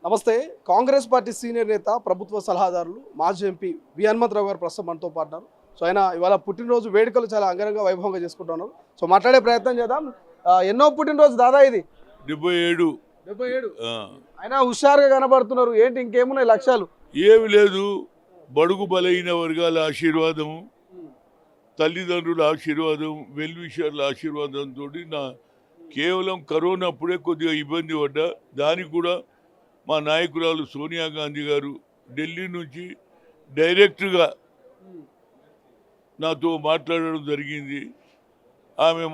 నమస్తే. Congress party senior నేత, ప్రభుత్వ సలహాదారులు, మాజీ ఎంపీ వి హనుమంతరావు గారు ప్రస్తుతం మనతో పాటున్నారు. సో ఆయన ఇవాళ పుట్టినరోజు వేడుకలు చాలా అంగరంగ వైభవంగా చేసుకుంటున్నారు. సో మాట్లాడే ప్రయత్నం చేద్దాం. ఎన్నో పుట్టినరోజు దాదా ఇది? 77. 77. ఆయన హుషారుగా కనబడుతున్నారు. ఏంటి ఇంకేమున్నాయి లక్ష్యాలు? ఏమి లేదు, బడుగు బలైన వర్గాల ఆశీర్వాదం, తల్లిదండ్రుల ఆశీర్వాదం, వెల్విషర్ల ఆశీర్వాదంతో నా కేవలం కరోనా అప్పుడే కొద్దిగా ఇబ్బంది పడ్డా. దానికి కూడా మా నాయకురాలు సోనియా గాంధీ గారు ఢిల్లీ నుంచి డైరెక్ట్గా నాతో మాట్లాడడం జరిగింది. ఆమె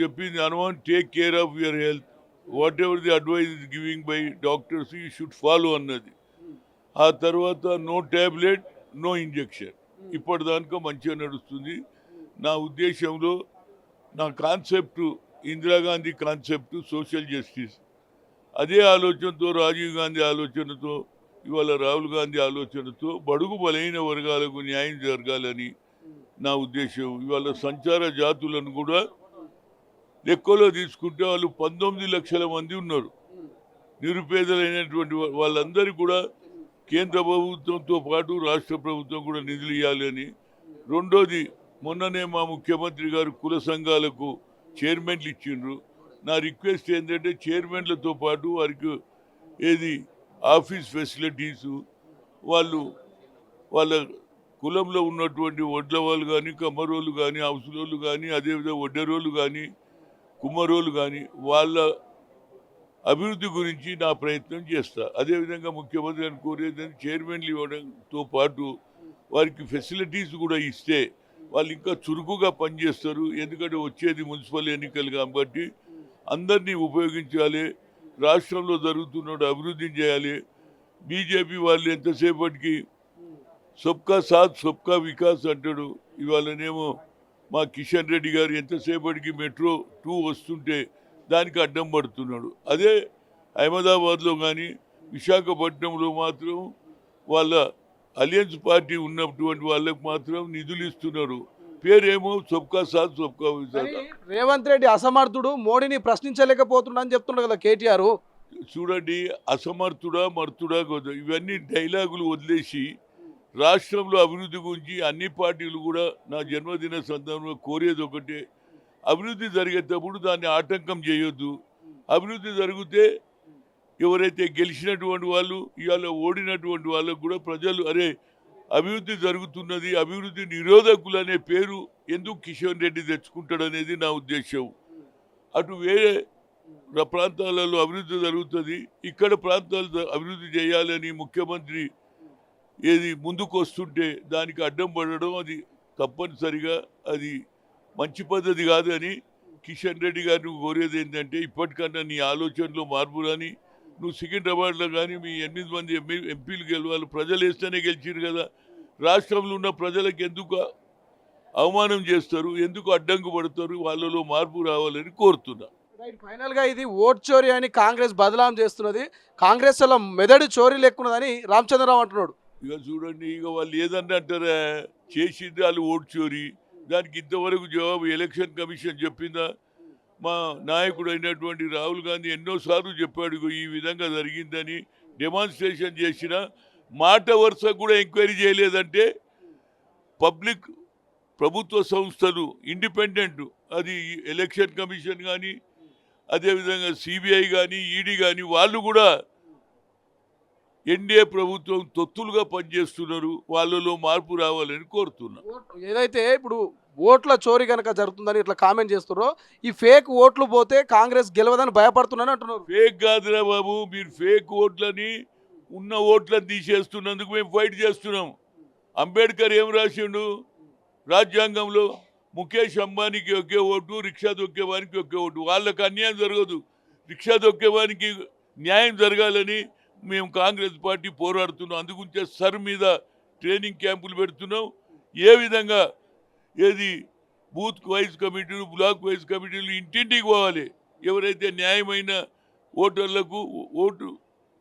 చెప్పింది, Hanuman, take care of your health, whatever the advice is giving by doctors you should follow అన్నది. ఆ తర్వాత నో ట్యాబ్లెట్, నో ఇంజెక్షన్. ఇప్పటిదాకా మంచిగా నడుస్తుంది. నా ఉద్దేశంలో నా concept Indira Gandhi concept social justice. అదే ఆలోచనతో, రాజీవ్ గాంధీ ఆలోచనతో, ఇవాళ రాహుల్ గాంధీ ఆలోచనతో బడుగు బలైన వర్గాలకు న్యాయం జరగాలని నా ఉద్దేశం. ఇవాళ సంచార జాతులను కూడా లెక్కలో తీసుకుంటే వాళ్ళు 19 లక్షల మంది ఉన్నారు. నిరుపేదలైనటువంటి వాళ్ళందరూ కూడా కేంద్ర ప్రభుత్వంతో పాటు రాష్ట్ర ప్రభుత్వం కూడా నిధులు ఇవ్వాలని. రెండోది, మొన్ననే మా ముఖ్యమంత్రి గారు కుల సంఘాలకు చైర్మన్లు ఇచ్చిండ్రు. నా రిక్వెస్ట్ ఏంటంటే చైర్మన్లతో పాటు వారికి ఆఫీస్ ఫెసిలిటీసు, వాళ్ళ కులంలో ఉన్నటువంటి వడ్ల వాళ్ళు కానీ, కమ్మరోళ్ళు కానీ, అవసరోళ్ళు కానీ, అదేవిధంగా వడ్డెరోళ్ళు కానీ, కుమ్మరోళ్ళు కానీ వాళ్ళ అభివృద్ధి గురించి నా ప్రయత్నం చేస్తా. అదేవిధంగా ముఖ్యమంత్రి గారిని కోరేది చైర్మన్లు ఇవ్వడంతో పాటు వారికి ఫెసిలిటీస్ కూడా ఇస్తే వాళ్ళు ఇంకా చురుకుగా పనిచేస్తారు. ఎందుకంటే వచ్చేది మున్సిపల్ ఎన్నికలు కాబట్టి అందరినీ ఉపయోగించాలి. రాష్ట్రంలో జరుగుతున్న అభివృద్ధిని చేయాలి. బీజేపీ వాళ్ళు ఎంతసేపటికి సబ్కా సాత్ సబ్కా వికాస్ అంటాడు. ఇవాళనేమో మా కిషన్ రెడ్డి గారు ఎంతసేపటికి మెట్రో 2 వస్తుంటే దానికి అడ్డం పడుతున్నాడు. అదే అహ్మదాబాద్లో కానీ విశాఖపట్నంలో మాత్రం వాళ్ళ అలయన్స్ పార్టీ ఉన్నటువంటి వాళ్ళకు మాత్రం నిధులు ఇస్తున్నారు. పేరేమో సబ్కా సాత్ సబ్కా వికాస్. రేవంత్ రెడ్డి అసమర్థుడు, మోడీని ప్రశ్నించలేకపోతున్నా అని చెప్తున్నారు కదా కేటీఆర్. చూడండి, అసమర్థుడా మర్తుడా ఇవన్నీ డైలాగులు వదిలేసి రాష్ట్రంలో అభివృద్ధి గురించి అన్ని పార్టీలు కూడా నా జన్మదిన సందర్భంలో కోరేది ఒకటే, అభివృద్ధి జరిగేటప్పుడు దాన్ని ఆటంకం చేయొద్దు. అభివృద్ధి జరిగితే ఎవరైతే గెలిచినటువంటి వాళ్ళు, ఇవాళ ఓడినటువంటి వాళ్ళకు కూడా ప్రజలు అభివృద్ధి జరుగుతున్నది, అభివృద్ధి నిరోధకులు అనే పేరు ఎందుకు కిషన్ రెడ్డి తెచ్చుకుంటాడనేది నా ఉద్దేశం. అటు వేరే ప్రాంతాలలో అభివృద్ధి జరుగుతుంది, ఇక్కడ ప్రాంతాలు అభివృద్ధి చేయాలని ముఖ్యమంత్రి ముందుకు వస్తుంటే దానికి అడ్డం పడడం అది తప్పనిసరిగా అది మంచి పద్ధతి కాదని కిషన్ రెడ్డి గారిని కోరేది ఏంటంటే, ఇప్పటికన్నా నీ ఆలోచనలో మార్పు రాని. నువ్వు సికింద్రాబాద్లో కానీ మీ 8 మంది ఎంపీలు గెలవాలి, ప్రజలు వేస్తేనే గెలిచిరు కదా. రాష్ట్రంలో ఉన్న ప్రజలకు ఎందుకు అవమానం చేస్తారు, ఎందుకు అడ్డంకు పడతారు? వాళ్ళలో మార్పు రావాలని కోరుతున్నా. ఫైనల్ గా ఇది ఓట్ చోరీ అని కాంగ్రెస్ బదలాం చేస్తున్నది. కాంగ్రెస్ వల్ల మెదడు చోరీ లెక్కున్నదని రామచంద్రరావు అంటున్నాడు. ఇక చూడండి, ఇక వాళ్ళు ఏదన్నా అంటారా, చేసింది వాళ్ళు ఓట్ చోరీ. దానికి ఇంతవరకు జవాబు ఎలక్షన్ కమిషన్ చెప్పిందా? మా నాయకుడు అయినటువంటి రాహుల్ గాంధీ ఎన్నోసార్లు చెప్పాడు ఈ విధంగా జరిగిందని. డెమాన్స్ట్రేషన్ చేసిన మాట వరుస కూడా ఎంక్వైరీ చేయలేదంటే ప్రభుత్వ సంస్థలు ఇండిపెండెంట్, అది ఎలక్షన్ కమిషన్ కానీ, అదేవిధంగా సిబిఐ కానీ, ఈడీ కానీ, వాళ్ళు కూడా ఎన్డీఏ ప్రభుత్వం తొత్తులుగా పనిచేస్తున్నారు. వాళ్ళలో మార్పు రావాలని కోరుతున్నా. ఏదైతే ఇప్పుడు ఓట్ల చోరీ కనుక జరుగుతుందని ఇట్లా కామెంట్ చేస్తున్నారో, ఈ ఫేక్ ఓట్లు పోతే కాంగ్రెస్ గెలవదని భయపడుతున్నాను అంటున్నారు. ఫేక్ కాదురా బాబు, మీరు ఫేక్ ఓట్లని ఉన్న ఓట్లను తీసేస్తున్నందుకు మేము ఫైట్ చేస్తున్నాం. అంబేద్కర్ ఏం రాసిండు రాజ్యాంగంలో? ముఖేష్ అంబానీకి ఒకే ఓటు, రిక్షా దొక్కేవానికి ఒకే ఓటు. వాళ్ళకి అన్యాయం జరగదు, రిక్షా దొక్కేవానికి న్యాయం జరగాలని మేము కాంగ్రెస్ పార్టీ పోరాడుతున్నాం. అందుగురించే సర్ మీద ట్రైనింగ్ క్యాంపులు పెడుతున్నాం. ఏ విధంగా బూత్ వైజ్ కమిటీలు, బ్లాక్ వైజ్ కమిటీలు ఇంటింటికి పోవాలి. ఎవరైతే న్యాయమైన ఓటర్లకు ఓటు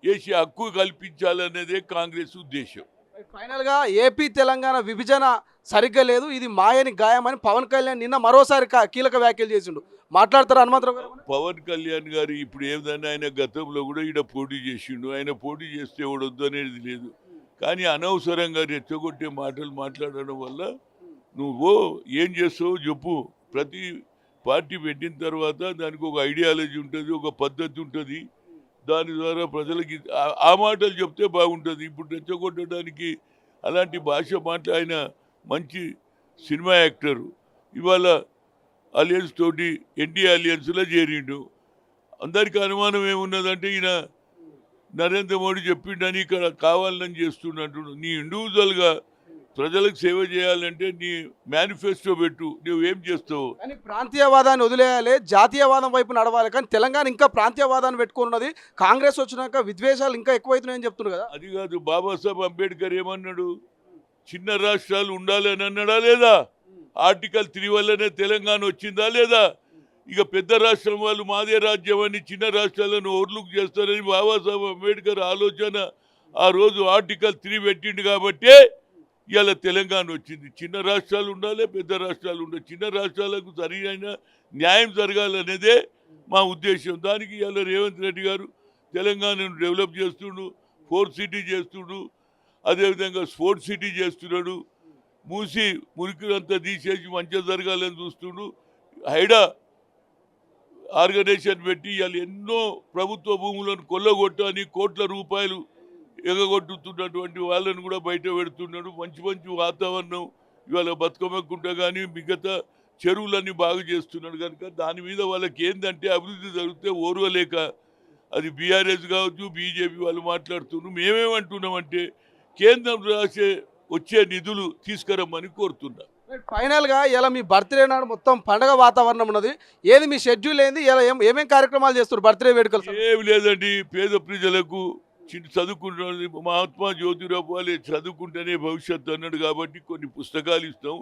వేసి హక్కు కల్పించాలనేదే కాంగ్రెస్ ఉద్దేశం. ఫైనల్గా ఏపీ తెలంగాణ విభజన సరిగ్గా లేదు, ఇది మాయని గాయమని పవన్ కళ్యాణ్ నిన్న మరోసారి కీలక వ్యాఖ్యలు చేసిండు. మాట్లాడతారు హనుమంతరావు గారు? పవన్ కళ్యాణ్ గారు ఇప్పుడు ఏదైనా ఆయన గతంలో కూడా ఈడ పోటీ చేసిండు. ఆయన పోటీ చేస్తే వద్దు అనేది లేదు. కానీ అనవసరంగా రెచ్చగొట్టే మాటలు మాట్లాడడం వల్ల నువ్వు ఏం చేస్తావు చెప్పు. ప్రతి పార్టీ పెట్టిన తర్వాత దానికి ఒక ఐడియాలజీ ఉంటుంది, ఒక పద్ధతి ఉంటుంది. దాని ద్వారా ప్రజలకి ఆ మాటలు చెప్తే బాగుంటుంది. ఇప్పుడు రెచ్చగొట్టడానికి అలాంటి భాష ఆయన మంచి సినిమా యాక్టరు. ఇవాళ అలియన్స్ తోటి ఎన్డీఏ అలియన్స్లో చేరిండు. అందరికీ అనుమానం ఏమున్నదంటే ఈయన నరేంద్ర మోడీ చెప్పిండని ఇక్కడ కావాలని చేస్తున్నట్టు. నీ ఇండివిజువల్గా ప్రజలకు సేవ చేయాలంటే నీ మేనిఫెస్టో పెట్టు, నువ్వేం చేస్తావు. కానీ ప్రాంతీయవాదాన్ని వదిలేయాలి, జాతీయవాదం వైపు నడవాలి. కానీ తెలంగాణ ఇంకా ప్రాంతీయవాదాన్ని పెట్టుకున్నది. కాంగ్రెస్ వచ్చినాక విద్వేషాలు ఇంకా ఎక్కువైతున్నాయని చెప్తున్నారు కదా. అది కాదు, బాబాసాహెబ్ అంబేద్కర్ ఏమన్నాడు? చిన్న రాష్ట్రాలు ఉండాలని అన్నాడా లేదా? ఆర్టికల్ 3 వల్లనే తెలంగాణ వచ్చిందా లేదా? ఇక పెద్ద రాష్ట్రం వాళ్ళు మాదే రాజ్యం అని చిన్న రాష్ట్రాలను ఓవర్లుక్ చేస్తారని బాబాసాహెబ్ అంబేద్కర్ ఆలోచన ఆ రోజు ఆర్టికల్ 3 పెట్టిండు. కాబట్టే ఇవాళ తెలంగాణ వచ్చింది. చిన్న రాష్ట్రాలు ఉండాలి, పెద్ద రాష్ట్రాలు ఉండాలి. చిన్న రాష్ట్రాలకు సరైన న్యాయం జరగాలనేదే మా ఉద్దేశం. దానికి ఇవాళ రేవంత్ రెడ్డి గారు తెలంగాణను డెవలప్ చేస్తుండు, 4th సిటీ చేస్తుండు, అదేవిధంగా స్పోర్ట్స్ సిటీ చేస్తున్నాడు. మూసి మురికినంతా తీసేసి మంచిగా జరగాలని చూస్తుండు. హైడా ఆర్గనైజేషన్ పెట్టి ఇవాళ ఎన్నో ప్రభుత్వ భూములను కొల్లగొట్టని కోట్ల రూపాయలు ఎగగొట్టుతున్నటువంటి వాళ్ళని కూడా బయట పెడుతున్నాడు. మంచి మంచి వాతావరణం ఇవాళ బతుకమ్మకుంట కానీ మిగతా చెరువులన్నీ బాగు చేస్తున్నాడు. కనుక దాని మీద వాళ్ళకి ఏంటంటే అభివృద్ధి జరిగితే ఓర్వలేక అది బీఆర్ఎస్ కావచ్చు, బీజేపీ వాళ్ళు మాట్లాడుతున్నారు. మేమేమంటున్నామంటే కేంద్రం వచ్చే నిధులు తీసుకురమ్మని కోరుతున్నా. ఫైనల్గా ఇలా మీ బర్త్డే నాడు మొత్తం పండగ వాతావరణం ఉన్నది. ఏది మీ షెడ్యూల్ ఏంది? ఇలా ఏమేమి కార్యక్రమాలు చేస్తారు బర్త్డే వేడుకలు? ఏమి లేదండి, పేద ప్రజలకు చదువుకుంటున్నది మహాత్మా జ్యోతిరావు పూలే చదువుకుంటేనే భవిష్యత్తు అన్నాడు. కాబట్టి కొన్ని పుస్తకాలు ఇస్తాం.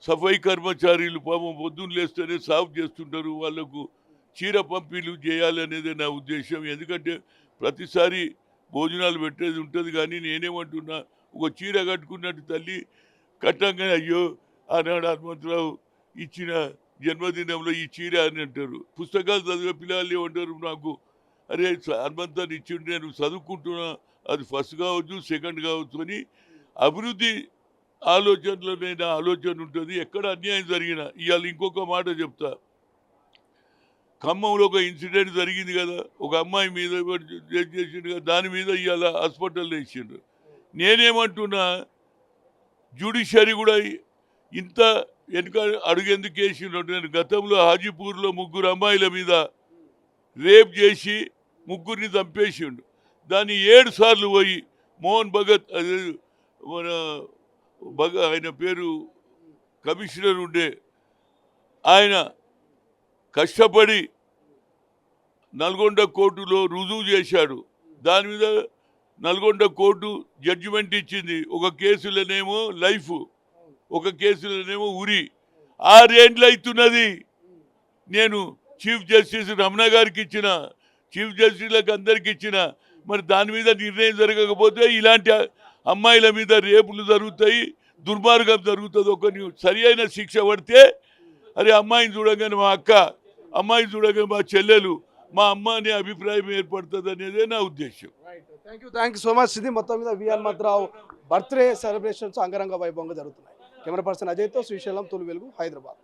సఫాయి కర్మచారులు పాపం పొద్దున్న లేస్తేనే సాఫ్ చేస్తుంటారు, వాళ్ళకు చీర పంపిణీ చేయాలనేదే నా ఉద్దేశం. ఎందుకంటే ప్రతిసారి భోజనాలు పెట్టేది ఉంటుంది. కానీ నేనేమంటున్నా, ఒక చీర కట్టుకున్నట్టు తల్లి కట్టంగానే అయ్యో ఆనాడు హనుమంతరావు ఇచ్చిన జన్మదినంలో ఈ చీర అని అంటారు. పుస్తకాలు చదివే పిల్లలు ఏమంటారు నాకు, అరే హనుమంతాన్ని ఇచ్చిండు, నేను చదువుకుంటున్నా, అది ఫస్ట్ కావచ్చు సెకండ్ కావచ్చు అని అభివృద్ధి ఆలోచనలోనే నా ఆలోచన ఉంటుంది. ఎక్కడ అన్యాయం జరిగినా ఇవాళ ఇంకొక మాట చెప్తా. ఖమ్మంలో ఒక ఇన్సిడెంట్ జరిగింది కదా, ఒక అమ్మాయి మీద చేసిండు కదా, దాని మీద ఇవాళ హాస్పిటల్లో ఇచ్చిండ్రు. నేనేమంటున్నా, జ్యుడిషియరీ కూడా ఇంత వెనుక అడుగెందుకు వేసిండ్రు? నేను గతంలో హాజీపూర్లో 3 అమ్మాయిల మీద రేప్ చేసి 3 చంపేసిండు. దాన్ని 7 సార్లు పోయి మోహన్ భగత్, అదే మన ఆయన పేరు కమిషనర్ ఉండే ఆయన కష్టపడి నల్గొండ కోర్టులో రుజువు చేశాడు. దాని మీద నల్గొండ కోర్టు జడ్జిమెంట్ ఇచ్చింది. ఒక కేసులోనేమో లైఫ్, ఒక కేసులోనేమో ఉరి. 6 ఏండ్లు అవుతున్నది. నేను చీఫ్ జస్టిస్ రమణ గారికి ఇచ్చిన, చీఫ్ జస్టిస్లకు అందరికి ఇచ్చిన. మరి దాని మీద నిర్ణయం జరగకపోతే ఇలాంటి అమ్మాయిల మీద రేపులు జరుగుతాయి, దుర్మార్గం జరుగుతుంది. ఒక సరి అయిన శిక్ష పడితే, అరే అమ్మాయిని చూడగానే మా అక్క, అమ్మాయిని చూడగానే మా చెల్లెలు, మా అమ్మ అనే అభిప్రాయం ఏర్పడుతుంది అనేదే నా ఉద్దేశం. Thank you so much. ఇది మొత్తం మీద వి హనుమంతరావు బర్త్డే సెలబ్రేషన్స్ అంగరంగ వైభవంగా జరుగుతున్నాయి. కెమెరా పర్సన్ అజయ్తో శ్రీశైలం, తొలి వెలుగు, హైదరాబాద్.